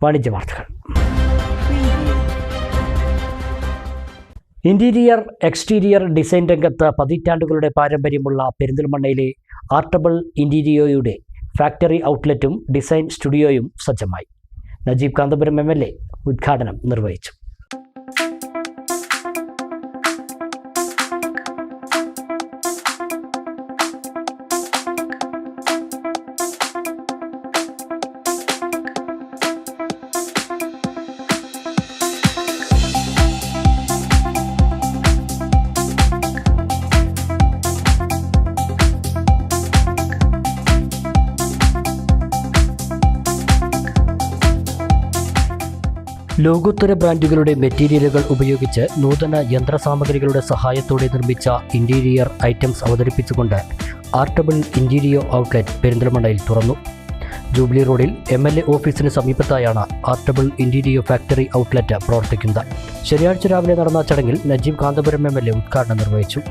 വാണിജ്യ വാർത്തകൾ. Interior exterior design രംഗത്ത് പതിറ്റാണ്ടുകളുടെ പാരമ്പര്യമുള്ള പെരിന്തൽമണ്ണയിലെ ആർട്ടബിൾ ഇന്റീരിയോയുടെ ഫാക്ടറി ഔട്ട്ലെറ്റും ഡിസൈൻ സ്റ്റുഡിയോയും സജ്ജമായി. നജീബ് കാന്തപുരം MLA ഉദ്ഘാടനം നിർവഹിച്ചു. ലോകോത്തര ബ്രാൻഡുകളുടെ മെറ്റീരിയലുകൾ ഉപയോഗിച്ച് നൂതന യന്ത്രസാമഗ്രികളുടെ സഹായത്തോടെ നിർമ്മിച്ച ഇന്റീരിയർ ഐറ്റംസ് അവതരിപ്പിച്ചുകൊണ്ട് ആർട്ടബിൾ ഇന്റീരിയോ ഔട്ട്ലെറ്റ് പെരിന്തൽമണ്ണയിൽ തുറന്നു. ജൂബിലി റോഡിൽ MLA ഓഫീസിന് സമീപത്തായാണ് ആർട്ടബിൾ ഇന്റീരിയോ ഫാക്ടറി ഔട്ട്ലെറ്റ് പ്രവർത്തിക്കുന്നത്. ശനിയാഴ്ച രാവിലെ നടന്ന ചടങ്ങിൽ നജീബ് കാന്തപുരം MLA ഉദ്ഘാടനം നിർവഹിച്ചു.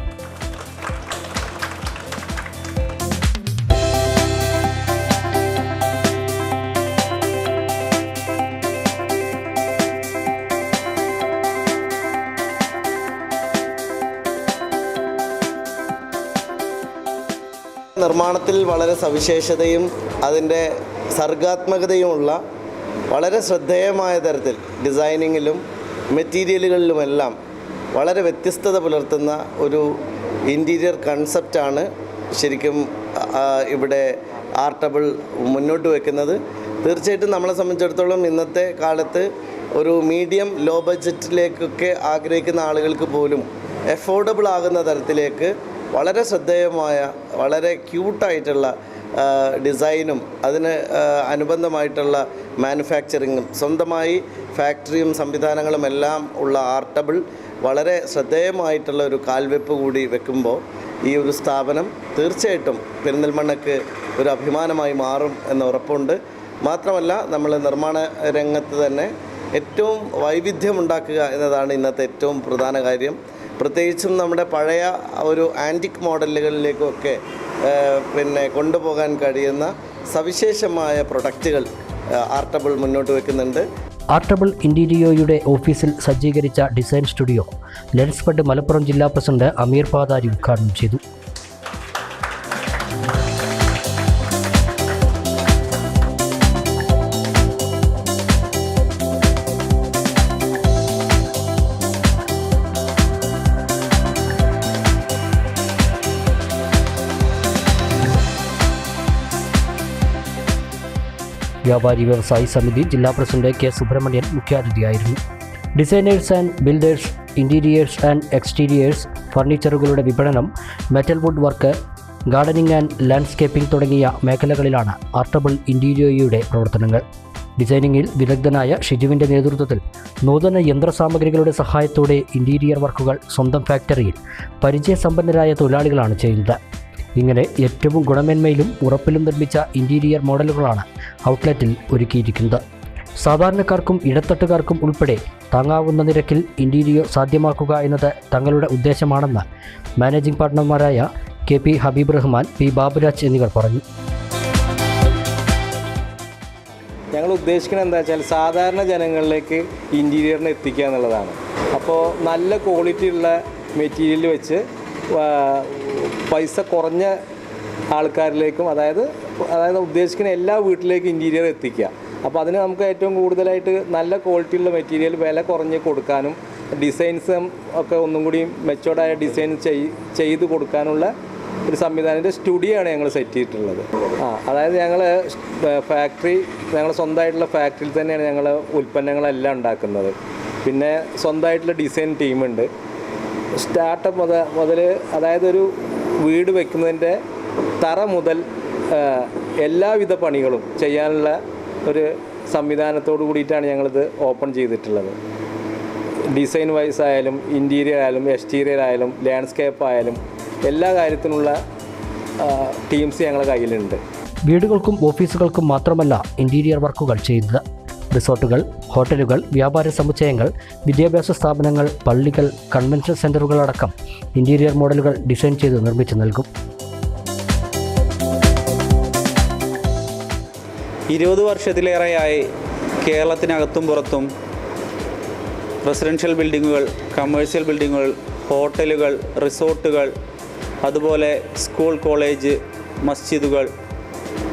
നിർമ്മാണത്തിൽ വളരെ സവിശേഷതയും അതിൻ്റെ സർഗാത്മകതയുമുള്ള വളരെ ശ്രദ്ധേയമായ തരത്തിൽ ഡിസൈനിങ്ങിലും മെറ്റീരിയലുകളിലുമെല്ലാം വളരെ വ്യത്യസ്തത പുലർത്തുന്ന ഒരു ഇൻറ്റീരിയർ കൺസെപ്റ്റാണ് ശരിക്കും ഇവിടെ ആർട്ടബിൾ മുന്നോട്ട് വയ്ക്കുന്നത്. തീർച്ചയായിട്ടും നമ്മളെ സംബന്ധിച്ചിടത്തോളം ഇന്നത്തെ കാലത്ത് ഒരു മീഡിയം ലോ ബഡ്ജറ്റിലേക്കൊക്കെ ആഗ്രഹിക്കുന്ന ആളുകൾക്ക് പോലും എഫോർഡബിൾ ആകുന്ന തരത്തിലേക്ക് വളരെ ശ്രദ്ധേയമായ വളരെ ക്യൂട്ടായിട്ടുള്ള ഡിസൈനും അതിന് അനുബന്ധമായിട്ടുള്ള മാനുഫാക്ചറിങ്ങും സ്വന്തമായി ഫാക്ടറിയും സംവിധാനങ്ങളും എല്ലാം ഉള്ള ആർട്ടബിൾ വളരെ ശ്രദ്ധേയമായിട്ടുള്ള ഒരു കാൽവെപ്പ് കൂടി വെക്കുമ്പോൾ ഈ ഒരു സ്ഥാപനം തീർച്ചയായിട്ടും പെരിന്തൽമണ്ണയ്ക്ക് ഒരു അഭിമാനമായി മാറും എന്ന ഉറപ്പുണ്ട്. മാത്രമല്ല നമ്മൾ നിർമ്മാണ രംഗത്ത് തന്നെ ഏറ്റവും വൈവിധ്യമുണ്ടാക്കുക എന്നതാണ് ഇന്നത്തെ ഏറ്റവും പ്രധാന കാര്യം. പ്രത്യേകിച്ചും നമ്മുടെ പഴയ ഒരു ആൻറ്റിക് മോഡലുകളിലേക്കൊക്കെ കൊണ്ടുപോകാൻ കഴിയുന്ന സവിശേഷമായ പ്രൊഡക്റ്റുകൾ ആർട്ടബിൾ മുന്നോട്ട് വയ്ക്കുന്നുണ്ട്. ആർട്ടബിൾ ഇന്റീരിയോയുടെ ഓഫീസിൽ സജ്ജീകരിച്ച design studio lens fund Malappuram ജില്ലാ പ്രസിഡന്റ് അമീർ പാതാരി ഉദ്ഘാടനം ചെയ്തു. വ്യാപാരി വ്യവസായി സമിതി ജില്ലാ പ്രസിഡന്റ് K. സുബ്രഹ്മണ്യൻ മുഖ്യാതിഥിയായിരുന്നു. Designers and builders, interiors and exteriors, ഫർണിച്ചറുകളുടെ വിപണനം, metal wood work, gardening and landscaping തുടങ്ങിയ മേഖലകളിലാണ് ആർട്ടബിൾ ഇന്റീരിയോയുടെ പ്രവർത്തനങ്ങൾ. ഡിസൈനിങ്ങിൽ വിദഗ്ധനായ ഷിജുവിൻ്റെ നേതൃത്വത്തിൽ നൂതന യന്ത്രസാമഗ്രികളുടെ സഹായത്തോടെ ഇന്റീരിയർ വർക്കുകൾ സ്വന്തം ഫാക്ടറിയിൽ പരിചയസമ്പന്നരായ തൊഴിലാളികളാണ് ചെയ്യുന്നത്. ഇങ്ങനെ ഏറ്റവും ഗുണമേന്മയിലും ഉറപ്പിലും നിർമ്മിച്ച ഇന്റീരിയർ മോഡലുകളാണ് ഔട്ട്ലെറ്റിൽ ഒരുക്കിയിരിക്കുന്നത്. സാധാരണക്കാർക്കും ഇടത്തട്ടുകാർക്കും ഉൾപ്പെടെ താങ്ങാവുന്ന നിരക്കിൽ ഇന്റീരിയർ സാധ്യമാക്കുക എന്നത് തങ്ങളുടെ ഉദ്ദേശമാണെന്ന് മാനേജിംഗ് പാർട്ണർമാരായ KP ഹബീബ് റഹ്മാൻ, P. ബാബുരാജ് എന്നിവർ പറഞ്ഞു. ഞങ്ങൾ ഉദ്ദേശിക്കുന്നത് എന്താ വെച്ചാൽ സാധാരണ ജനങ്ങളിലേക്ക് ഇൻറ്റീരിയറിനെ എത്തിക്കുക എന്നുള്ളതാണ്. അപ്പോൾ നല്ല ക്വാളിറ്റിയുള്ള മെറ്റീരിയൽ വെച്ച് പൈസ കുറഞ്ഞ ആൾക്കാരിലേക്കും അതായത് ഉദ്ദേശിക്കുന്ന എല്ലാ വീട്ടിലേക്കും ഇൻറ്റീരിയർ എത്തിക്കുക. അപ്പോൾ അതിന് നമുക്ക് ഏറ്റവും കൂടുതലായിട്ട് നല്ല ക്വാളിറ്റിയുള്ള മെറ്റീരിയൽ വില കുറഞ്ഞ് കൊടുക്കാനും ഡിസൈൻസും ഒക്കെ ഒന്നും കൂടി മെച്ചോർഡായ ഡിസൈൻ ചെയ്ത് കൊടുക്കാനുള്ള ഒരു സംവിധാനത്തിൻ്റെ സ്റ്റുഡിയോ ആണ് ഞങ്ങൾ സെറ്റ് ചെയ്തിട്ടുള്ളത്. അതായത് ഞങ്ങൾ സ്വന്തമായിട്ടുള്ള ഫാക്ടറിയിൽ തന്നെയാണ് ഞങ്ങൾ ഉൽപ്പന്നങ്ങളെല്ലാം ഉണ്ടാക്കുന്നത്. പിന്നെ സ്വന്തമായിട്ടുള്ള ഡിസൈൻ ടീമുണ്ട്. സ്റ്റാർട്ടപ്പ് മുതൽ അതായത് ഒരു വീട് വയ്ക്കുന്നതിൻ്റെ തറ മുതൽ എല്ലാവിധ പണികളും ചെയ്യാനുള്ള ഒരു സംവിധാനത്തോടു കൂടിയിട്ടാണ് ഞങ്ങളിത് ഓപ്പൺ ചെയ്തിട്ടുള്ളത്. ഡിസൈൻ വൈസ് ആയാലും ഇൻറ്റീരിയർ ആയാലും എക്സ്റ്റീരിയർ ആയാലും ലാൻഡ്സ്കേപ്പ് ആയാലും എല്ലാ കാര്യത്തിനുള്ള ടീംസ് ഞങ്ങളുടെ കയ്യിലുണ്ട്. വീടുകൾക്കും ഓഫീസുകൾക്കും മാത്രമല്ല ഇന്റീരിയർ വർക്കുകൾ ചെയ്യുന്നത്. റിസോർട്ടുകൾ, ഹോട്ടലുകൾ, വ്യാപാര സമുച്ചയങ്ങൾ, വിദ്യാഭ്യാസ സ്ഥാപനങ്ങൾ, പള്ളികൾ, കൺവെൻഷൻ സെൻ്ററുകളടക്കം ഇന്റീരിയർ മോഡലുകൾ ഡിസൈൻ ചെയ്ത് നിർമ്മിച്ചു നൽകും. 20 വർഷത്തിലേറെയായി കേരളത്തിനകത്തും പുറത്തും റെസിഡൻഷ്യൽ ബിൽഡിങ്ങുകൾ, കമേഴ്ഷ്യൽ ബിൽഡിങ്ങുകൾ, ഹോട്ടലുകൾ, റിസോർട്ടുകൾ, അതുപോലെ സ്കൂൾ, കോളേജ്, മസ്ജിദുകൾ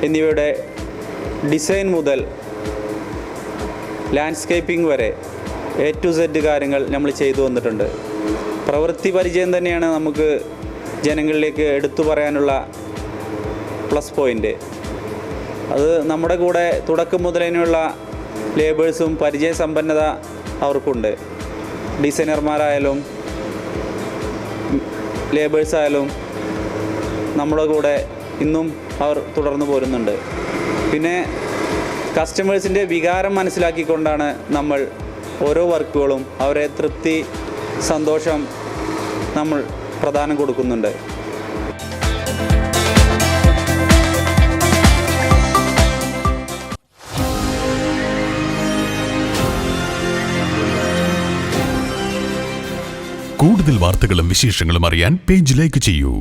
എന്നിവയുടെ ഡിസൈൻ മുതൽ ലാൻഡ്സ്കേപ്പിംഗ് വരെ A to Z കാര്യങ്ങൾ നമ്മൾ ചെയ്തു വന്നിട്ടുണ്ട്. പ്രവൃത്തി പരിചയം തന്നെയാണ് നമുക്ക് ജനങ്ങളിലേക്ക് എടുത്തു പറയാനുള്ള പ്ലസ് പോയിൻ്റ്. അത് നമ്മുടെ കൂടെ തുടക്കം മുതലേനുള്ള ലേബേഴ്സും പരിചയസമ്പന്നത അവർക്കുണ്ട്. ഡിസൈനർമാരായാലും ലേബേഴ്സായാലും നമ്മുടെ കൂടെ ഇന്നും അവർ തുടർന്നു പോരുന്നുണ്ട്. പിന്നെ കസ്റ്റമേഴ്സിൻ്റെ വികാരം മനസ്സിലാക്കിക്കൊണ്ടാണ് നമ്മൾ ഓരോ വർക്കുകളും അവരെ തൃപ്തി, സന്തോഷം നമ്മൾ പ്രദാനം കൊടുക്കുന്നുണ്ട്. കൂടുതൽ വാർത്തകളും വിശേഷങ്ങളും അറിയാൻ പേജ് ലൈക്ക് ചെയ്യൂ.